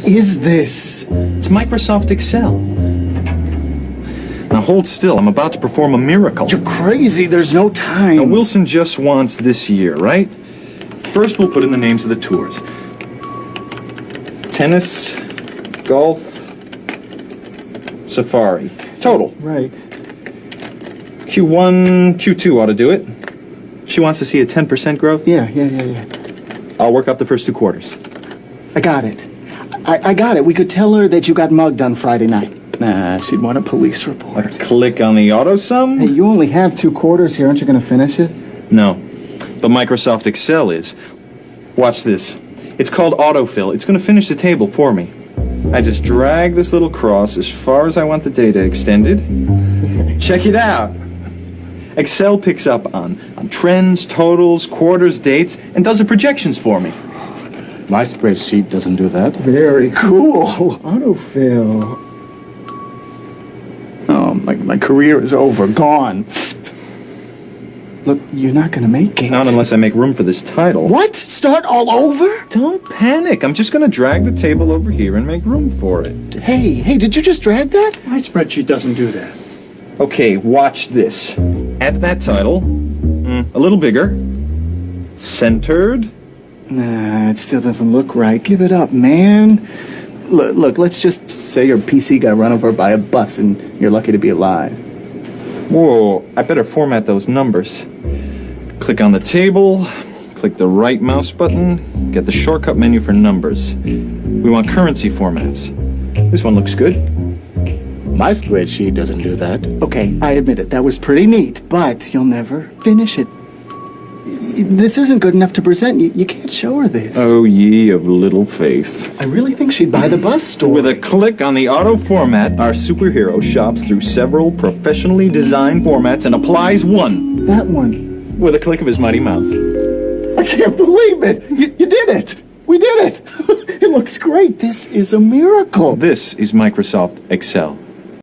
is this? It's Microsoft Excel. Now hold still, I'm about to perform a miracle. You're crazy, there's no time. Now Wilson just wants this year, right? First we'll put in the names of the tours. Tennis, golf, safari. Total. Right. Q1, Q2 ought to do it. She wants to see a 10% growth? Yeah. I'll work up the first 2 quarters. I got it. I got it. We could tell her that you got mugged on Friday night. Nah, she'd want a police report. Click on the auto sum? Hey, you only have 2 quarters here. Aren't you going to finish it? No, but Microsoft Excel is. Watch this. It's called autofill. It's going to finish the table for me. I just drag this little cross as far as I want the data extended. Check it out. Excel picks up on trends, totals, quarters, dates, and does the projections for me. My spreadsheet doesn't do that. Very cool. Autofill. Oh, my career is over. Gone. Look, you're not going to make it. Not unless I make room for this title. What? Start all over? Don't panic. I'm just going to drag the table over here and make room for it. Hey, did you just drag that? My spreadsheet doesn't do that. Okay, watch this. At that title, a little bigger, centered. Nah, it still doesn't look right. Give it up, man. Look, let's just say your PC got run over by a bus and you're lucky to be alive. Whoa, I better format those numbers. Click on the table, click the right mouse button, get the shortcut menu for numbers. We want currency formats. This one looks good. My spreadsheet doesn't do that. Okay, I admit it. That was pretty neat, but you'll never finish it. This isn't good enough to present. You can't show her this. Oh, ye of little faith. I really think she'd buy the bus store. With a click on the auto format, our superhero shops through several professionally designed formats and applies one. That one. With a click of his mighty mouse. I can't believe it. You did it. We did it. It looks great. This is a miracle. This is Microsoft Excel.